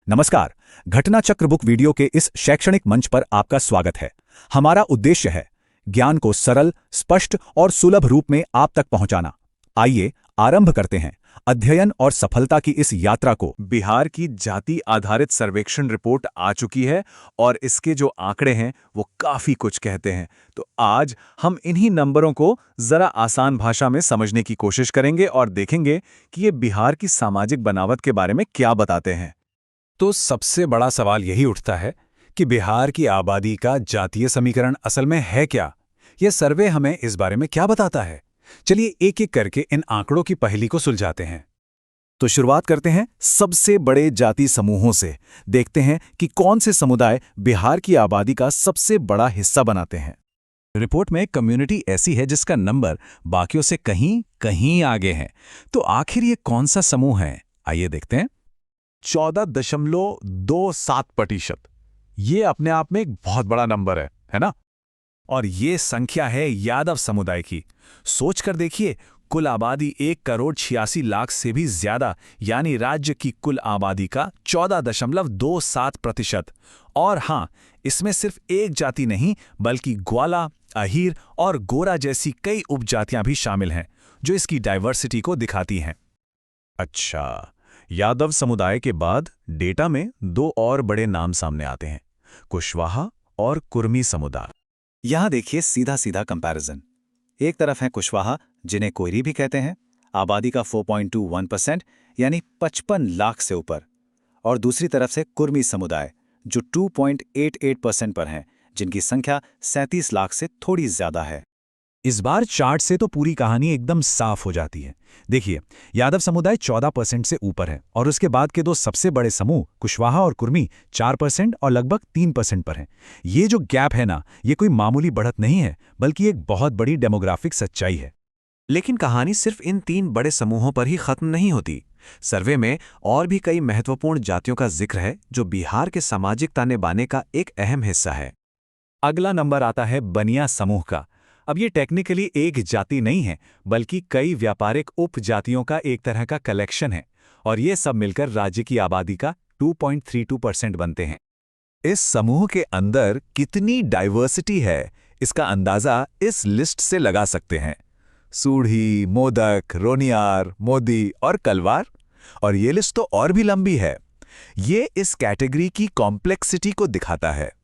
नमस्कार। घटना चक्र बुक वीडियो के इस शैक्षणिक मंच पर आपका स्वागत है। हमारा उद्देश्य है ज्ञान को सरल, स्पष्ट और सुलभ रूप में आप तक पहुंचाना। आइए आरंभ करते हैं अध्ययन और सफलता की इस यात्रा को। बिहार की जाति आधारित सर्वेक्षण रिपोर्ट आ चुकी है और इसके जो आंकड़े हैं वो काफी कुछ कहते हैं। तो आज हम इन्हीं नंबरों को जरा आसान भाषा में समझने की कोशिश करेंगे और देखेंगे कि ये बिहार की सामाजिक बनावट के बारे में क्या बताते हैं। तो सबसे बड़ा सवाल यही उठता है कि बिहार की आबादी का जातीय समीकरण असल में है क्या? यह सर्वे हमें इस बारे में क्या बताता है? चलिए एक एक करके इन आंकड़ों की पहेली को सुलझाते हैं। तो शुरुआत करते हैं सबसे बड़े जाति समूहों से। देखते हैं कि कौन से समुदाय बिहार की आबादी का सबसे बड़ा हिस्सा बनाते हैं। रिपोर्ट में कम्युनिटी ऐसी है जिसका नंबर बाकियों से कहीं कहीं आगे है। तो आखिर ये कौन सा समूह है? आइए देखते हैं। 14.27%। ये अपने आप में एक बहुत बड़ा नंबर है ना? और ये संख्या है यादव समुदाय की। सोच कर देखिए, कुल आबादी 1,86,00,000 से भी ज्यादा, यानी राज्य की कुल आबादी का 14.27%। और हाँ, इसमें सिर्फ एक जाति नहीं बल्कि ग्वाला, अहीर और गोरा जैसी कई उपजातियां भी शामिल हैं, जो इसकी डाइवर्सिटी को दिखाती हैं। अच्छा, यादव समुदाय के बाद डेटा में दो और बड़े नाम सामने आते हैं, कुशवाहा और कुर्मी समुदाय। यहां देखिए सीधा सीधा कंपैरिजन। एक तरफ है कुशवाहा, जिन्हें कोयरी भी कहते हैं, आबादी का 4.21% यानी 55 लाख से ऊपर, और दूसरी तरफ से कुर्मी समुदाय जो 2.88% पर हैं, जिनकी संख्या 37 लाख से थोड़ी ज्यादा है। इस बार चार्ट से तो पूरी कहानी एकदम साफ हो जाती है। देखिए, यादव समुदाय 14% से ऊपर है और उसके बाद के दो सबसे बड़े समूह कुशवाहा और कुर्मी 4% और लगभग 3% पर हैं। ये जो गैप है ना, ये कोई मामूली बढ़त नहीं है, बल्कि एक बहुत बड़ी डेमोग्राफिक सच्चाई है। लेकिन कहानी सिर्फ इन 3 बड़े समूहों पर ही खत्म नहीं होती। सर्वे में और भी कई महत्वपूर्ण जातियों का जिक्र है जो बिहार के सामाजिक ताने बाने का एक अहम हिस्सा है। अगला नंबर आता है बनिया समूह का। अब ये टेक्निकली एक जाति नहीं है, बल्कि कई व्यापारिक उपजातियों का एक तरह का कलेक्शन है, और ये सब मिलकर राज्य की आबादी का 2.32% बनते हैं। इस समूह के अंदर कितनी डाइवर्सिटी है, इसका अंदाजा इस लिस्ट से लगा सकते हैं। सूढ़ी, मोदक, रोनियार, मोदी और कलवार। और ये लिस्ट तो और भी लंबी है। ये इस कैटेगरी की कॉम्प्लेक्सिटी को दिखाता है।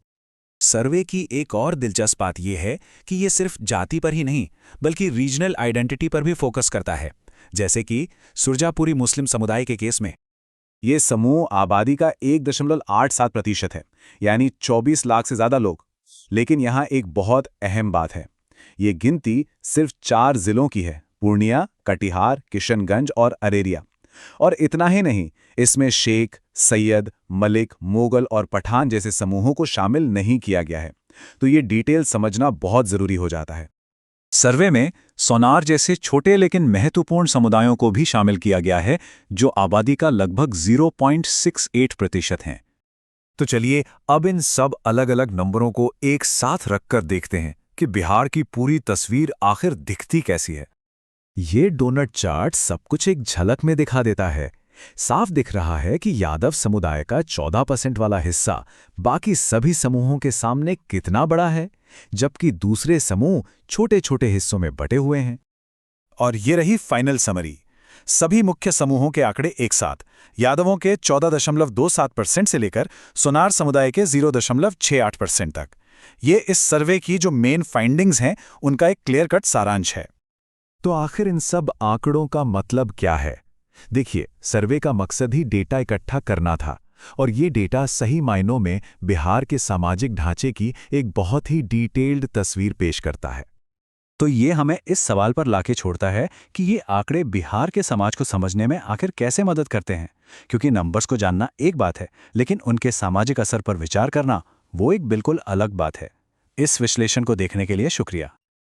सर्वे की एक और दिलचस्प बात यह है कि ये सिर्फ जाति पर ही नहीं, बल्कि रीजनल आइडेंटिटी पर भी फोकस करता है, जैसे कि सुरजापुरी मुस्लिम समुदाय के केस में। ये समूह आबादी का 1.87% है, यानी 24 लाख से ज्यादा लोग। लेकिन यहाँ एक बहुत अहम बात है, ये गिनती सिर्फ 4 जिलों की है: पूर्णिया, कटिहार, किशनगंज और अरेरिया। और इतना ही नहीं, इसमें शेख, सैयद, मलिक, मुगल और पठान जैसे समूहों को शामिल नहीं किया गया है। तो ये डिटेल समझना बहुत जरूरी हो जाता है। सर्वे में सोनार जैसे छोटे लेकिन महत्वपूर्ण समुदायों को भी शामिल किया गया है, जो आबादी का लगभग 0.68% हैं। तो चलिए अब इन सब अलग अलग नंबरों को एक साथ रखकर देखते हैं कि बिहार की पूरी तस्वीर आखिर दिखती कैसी है। ये डोनट चार्ट सब कुछ एक झलक में दिखा देता है। साफ दिख रहा है कि यादव समुदाय का 14% वाला हिस्सा बाकी सभी समूहों के सामने कितना बड़ा है, जबकि दूसरे समूह छोटे छोटे हिस्सों में बटे हुए हैं। और ये रही फाइनल समरी। सभी मुख्य समूहों के आंकड़े एक साथ, यादवों के 14.27% से लेकर सोनार समुदाय के 0.68% तक। ये इस सर्वे की जो मेन फाइंडिंग्स हैं उनका एक क्लियर कट सारांश है। तो आखिर इन सब आंकड़ों का मतलब क्या है? देखिए, सर्वे का मकसद ही डेटा इकट्ठा करना था, और ये डेटा सही मायनों में बिहार के सामाजिक ढांचे की एक बहुत ही डिटेल्ड तस्वीर पेश करता है। तो ये हमें इस सवाल पर लाके छोड़ता है कि ये आंकड़े बिहार के समाज को समझने में आखिर कैसे मदद करते हैं। क्योंकि नंबर्स को जानना एक बात है, लेकिन उनके सामाजिक असर पर विचार करना वो एक बिल्कुल अलग बात है। इस विश्लेषण को देखने के लिए शुक्रिया।